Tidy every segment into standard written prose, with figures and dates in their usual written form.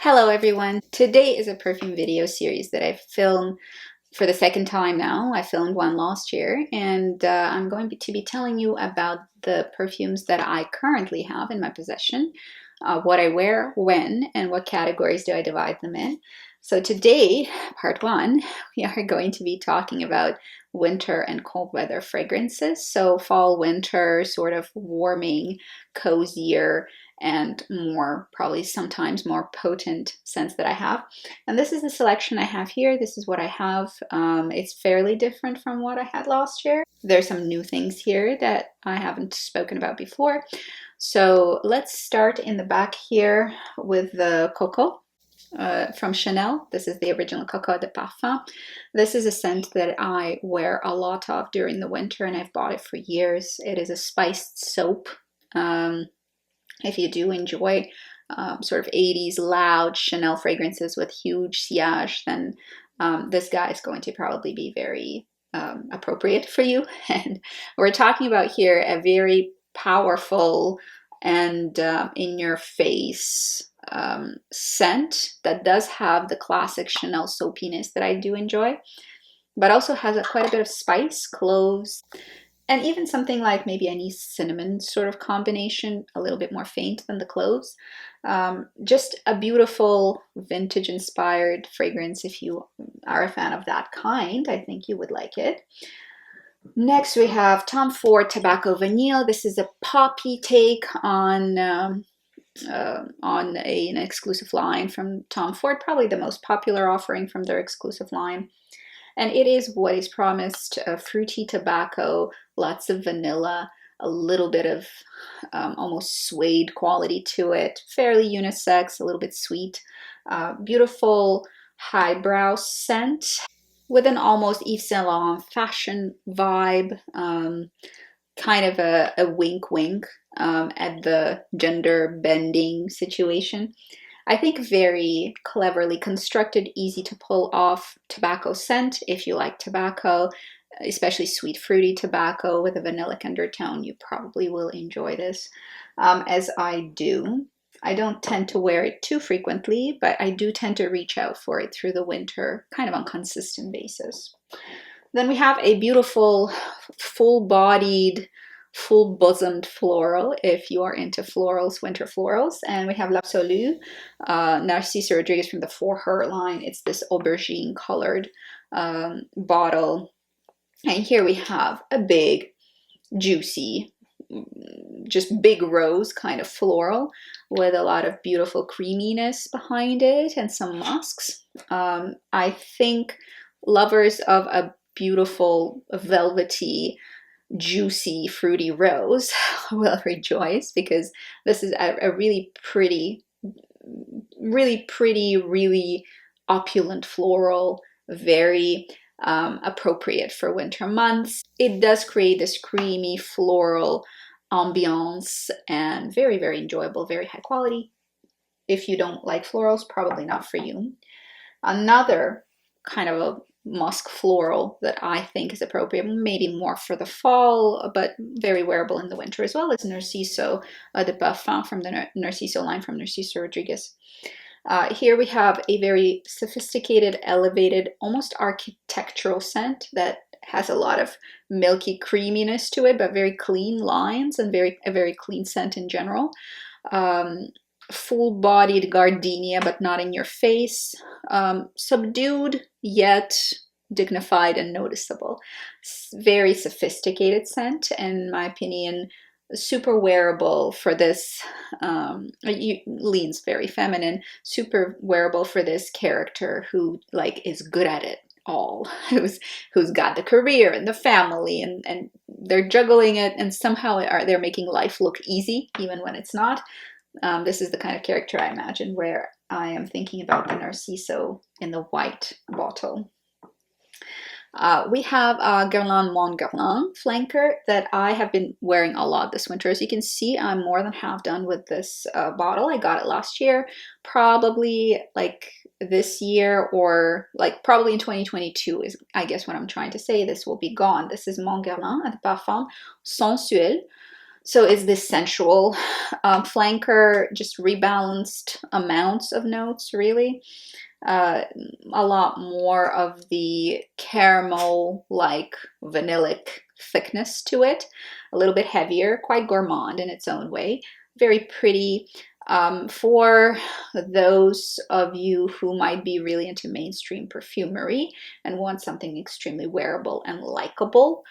Hello everyone! Today is a perfume video series that I filmed for the second time now. I filmed one last year and I'm going to be telling you about the perfumes that I currently have in my possession, what I wear, when, and what categories do I divide them in. So today, part one, we are going to be talking about winter and cold weather fragrances. So fall, winter, sort of warming, cozier, and more, probably sometimes more potent scents that I have. And this is the selection I have here. This is what I have. It's fairly different from what I had last year. There's some new things here that I haven't spoken about before. So let's start in the back here with the Coco. From Chanel. This is the original Coco de Parfum. This is a scent that I wear a lot of during the winter and I've bought it for years. It is a spiced soap. If you do enjoy sort of 80s loud Chanel fragrances with huge sillage, then this guy is going to probably be very appropriate for you. And we're talking about here a very powerful and in-your-face scent that does have the classic Chanel soapiness that I do enjoy, but also has quite a bit of spice, cloves, and even something like maybe anise cinnamon sort of combination, a little bit more faint than the cloves. Just a beautiful vintage inspired fragrance. If you are a fan of that kind, I think you would like it. Next we have Tom Ford Tobacco Vanille. This is a poppy take on an exclusive line from Tom Ford, probably the most popular offering from their exclusive line. And it is what is promised, fruity tobacco, lots of vanilla, a little bit of almost suede quality to it, fairly unisex, a little bit sweet, beautiful highbrow scent with an almost Yves Saint Laurent fashion vibe, kind of a wink wink at the gender bending situation. I think very cleverly constructed, easy to pull off tobacco scent. If you like tobacco, especially sweet fruity tobacco with a vanillic undertone, you probably will enjoy this, as I do. I don't tend to wear it too frequently, but I do tend to reach out for it through the winter, kind of on a consistent basis. Then we have a beautiful, full-bodied, full-bosomed floral, if you are into florals, winter florals. And we have L'Absolu, Narciso Rodriguez from the For Her line. It's this aubergine colored bottle. And here we have a big, juicy, just big rose kind of floral with a lot of beautiful creaminess behind it and some musks. I think lovers of a beautiful, velvety, juicy, fruity rose will rejoice, because this is a really pretty, really opulent floral, very appropriate for winter months. It does create this creamy floral ambiance and very enjoyable, very high quality. If you don't like florals, probably not for you. Another kind of a musk floral that I think is appropriate, maybe more for the fall, but very wearable in the winter as well, is Narciso de Parfum from the Narciso line from Narciso Rodriguez. Here we have a very sophisticated, elevated, almost architectural scent that has a lot of milky creaminess to it, but very clean lines and a very clean scent in general. Full-bodied gardenia, but not in your face. Subdued, yet dignified and noticeable. Very sophisticated scent, in my opinion. Super wearable for this, leans very feminine, super wearable for this character who is good at it all, who's got the career and the family, and they're juggling it, and somehow they're making life look easy even when it's not. This is the kind of character I imagine where I am thinking about the Narciso in the white bottle. We have Guerlain Mon Guerlain flanker that I have been wearing a lot this winter. As you can see, I'm more than half done with this bottle. I got it last year, probably like this year, or like probably in 2022 is, I guess, what I'm trying to say. This will be gone. This is Mon Guerlain de Parfum Sensuelle. So is this sensual flanker, just rebalanced amounts of notes, really. Uh, a lot more of the caramel-like vanillic thickness to it, a little bit heavier, quite gourmand in its own way, very pretty. For those of you who might be really into mainstream perfumery and want something extremely wearable and likable,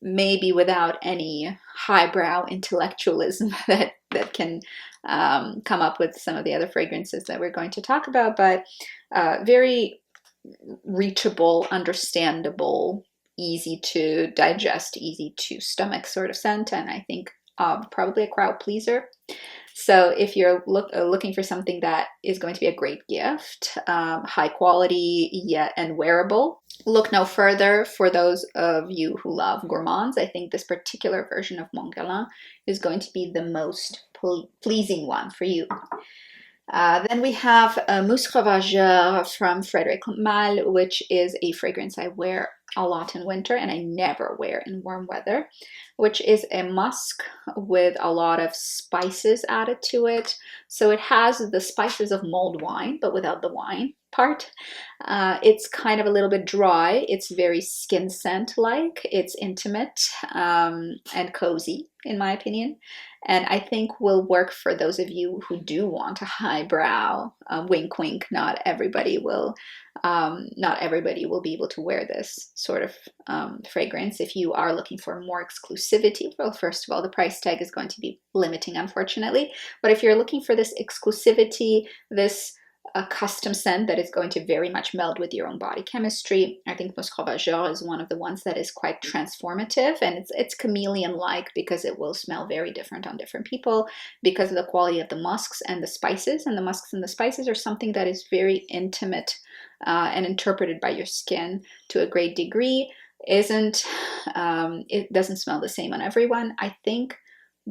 maybe without any highbrow intellectualism that can come up with some of the other fragrances that we're going to talk about, but very reachable, understandable, easy to digest, easy to stomach sort of scent, and I think probably a crowd pleaser. So if you're looking for something that is going to be a great gift, high quality yet and wearable, look no further. For those of you who love gourmands, I think this particular version of Guerlain is going to be the most pleasing one for you. Then we have Musc Ravageur from Frederic Malle, which is a fragrance I wear a lot in winter and I never wear in warm weather, which is a musk with a lot of spices added to it. So it has the spices of mulled wine, but without the wine part. It's kind of a little bit dry. It's very skin scent like. It's intimate and cozy, in my opinion. And I think will work for those of you who do want a highbrow, wink wink, not everybody will be able to wear this sort of fragrance. If you are looking for more exclusivity, well, first of all, the price tag is going to be limiting, unfortunately. But if you're looking for this exclusivity, this a custom scent that is going to very much meld with your own body chemistry, I think Musc Ravageur is one of the ones that is quite transformative, and it's chameleon-like because it will smell very different on different people because of the quality of the musks and the spices. And the musks and the spices are something that is very intimate and interpreted by your skin to a great degree. It doesn't smell the same on everyone. I think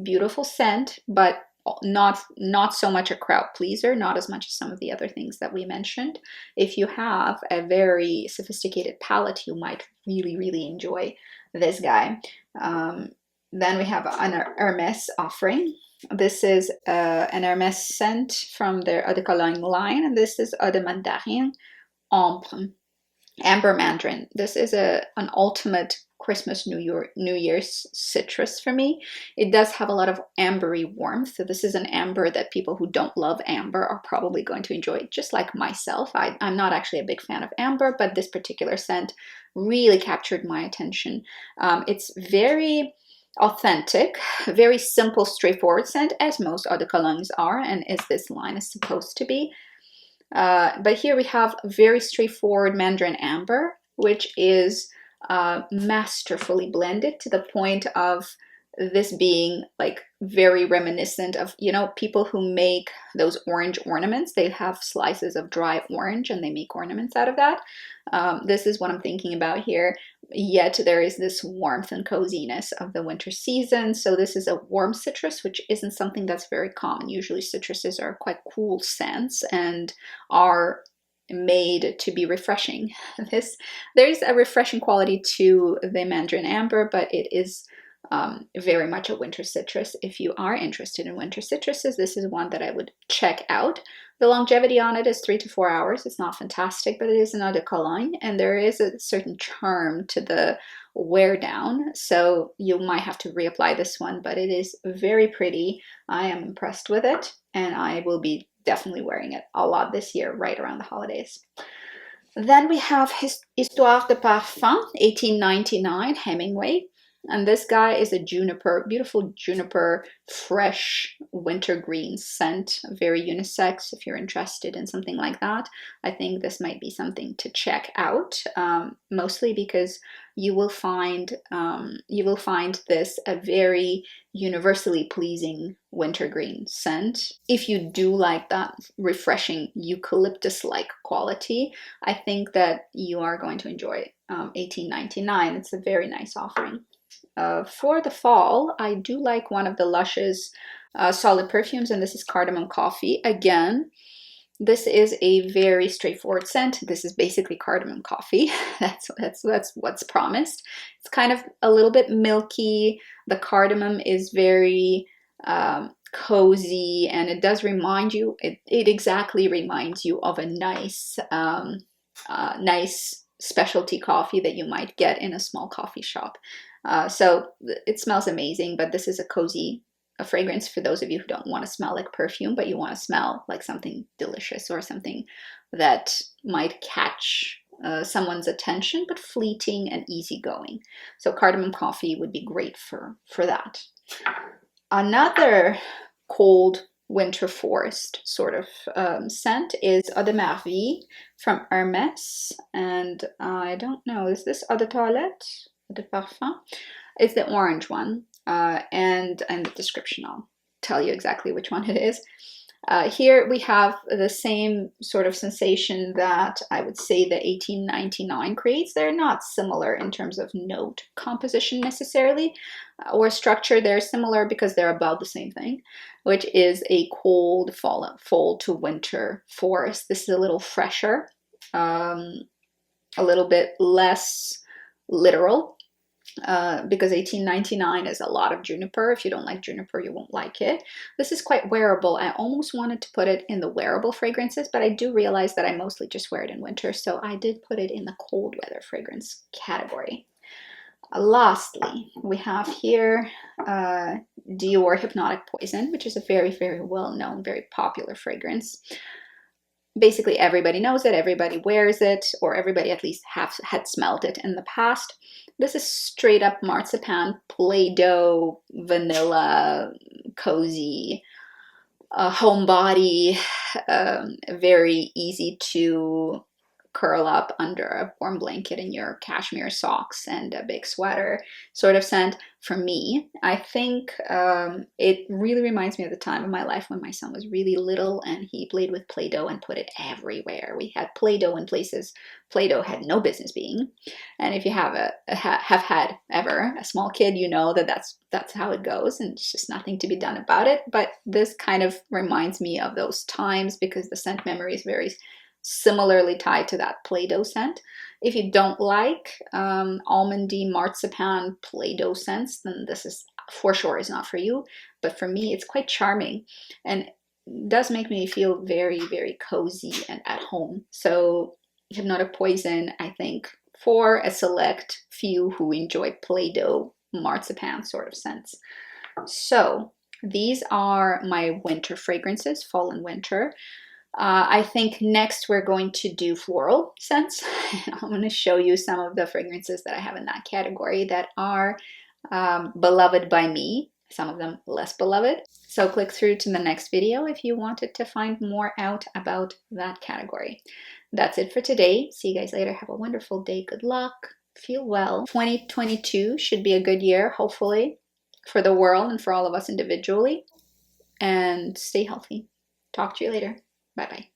beautiful scent, but not so much a crowd pleaser, not as much as some of the other things that we mentioned. If you have a very sophisticated palate, you might really enjoy this guy. Then we have an Hermès offering. This is an Hermès scent from their Eau de Cologne line, and this is Eau de Mandarine Amber Mandarin. This is an ultimate Christmas, New Year's citrus for me. It does have a lot of ambery warmth. So this is an amber that people who don't love amber are probably going to enjoy, just like myself. I'm not actually a big fan of amber, but this particular scent really captured my attention. It's very authentic, very simple, straightforward scent, as most eau de colognes are, and as this line is supposed to be. But here we have very straightforward mandarin amber, which is masterfully blended to the point of this being like very reminiscent of, you know, people who make those orange ornaments. They have slices of dry orange and they make ornaments out of that. This is what I'm thinking about here. Yet there is this warmth and coziness of the winter season. So this is a warm citrus, which isn't something that's very common. Usually citruses are quite cool scents and are made to be refreshing. There's a refreshing quality to the mandarin amber, but it is very much a winter citrus. If you are interested in winter citruses, this is one that I would check out. The longevity on it is 3 to 4 hours. It's not fantastic, but it is an eau de cologne, and there is a certain charm to the wear down. So you might have to reapply this one, but it is very pretty. I am impressed with it, and I will be definitely wearing it a lot this year, right around the holidays. Then we have Histoires de Parfum, 1899, Hemingway. And this guy is a juniper, beautiful juniper, fresh winter green scent, very unisex. If you're interested in something like that, I think this might be something to check out. Mostly because you will find this a very universally pleasing winter green scent. If you do like that refreshing eucalyptus-like quality, I think that you are going to enjoy 1899. It's a very nice offering. For the fall, I do like one of the Lush's solid perfumes, and this is Cardamom Coffee. Again, This is a very straightforward scent. This is basically cardamom coffee. That's what's promised. It's kind of a little bit milky. The cardamom is very cozy, and it does remind you, it exactly reminds you of a nice, nice specialty coffee that you might get in a small coffee shop. So it smells amazing, but this is a cozy fragrance for those of you who don't want to smell like perfume, but you want to smell like something delicious or something that might catch someone's attention, but fleeting and easygoing. So cardamom coffee would be great for that. Another cold winter forest sort of scent is Eau de Merveilles from Hermès, and I don't know, is this Eau de Toilette? Eau de Parfum? It's the orange one, and the description, I'll tell you exactly which one it is. Here we have the same sort of sensation that I would say the 1899 creates. They're not similar in terms of note composition necessarily, or structure. They're similar because they're about the same thing, which is a cold fall to winter forest. This is a little fresher, a little bit less literal. Because 1899 is a lot of juniper. If you don't like juniper, you won't like it. This is quite wearable. I almost wanted to put it in the wearable fragrances, but I do realize that I mostly just wear it in winter, so I did put it in the cold weather fragrance category. Lastly, we have here Dior Hypnotic Poison, which is a very, very well-known, very popular fragrance. Basically, everybody knows it, everybody wears it, or everybody at least had smelled it in the past. This is straight up marzipan, Play-Doh, vanilla, cozy, homebody, very easy to curl up under a warm blanket in your cashmere socks and a big sweater sort of scent. For me, I think it really reminds me of the time of my life when my son was really little and he played with Play-Doh and put it everywhere. We had Play-Doh in places Play-Doh had no business being. And if you have had ever a small kid, you know that that's how it goes, and it's just nothing to be done about it. But this kind of reminds me of those times because the scent memory is very similarly tied to that Play-Doh scent. If you don't like almondy marzipan Play-Doh scents, then this is for sure is not for you. But for me, it's quite charming and does make me feel very, very cozy and at home. So Hypnotic Poison, I think, for a select few who enjoy Play-Doh marzipan sort of scents. So these are my winter fragrances, fall and winter. I think next we're going to do floral scents. I'm going to show you some of the fragrances that I have in that category that are beloved by me, some of them less beloved. So click through to the next video if you wanted to find more out about that category. That's it for today. See you guys later. Have a wonderful day. Good luck. Feel well. 2022 should be a good year, hopefully, for the world and for all of us individually. And stay healthy. Talk to you later. Bye-bye.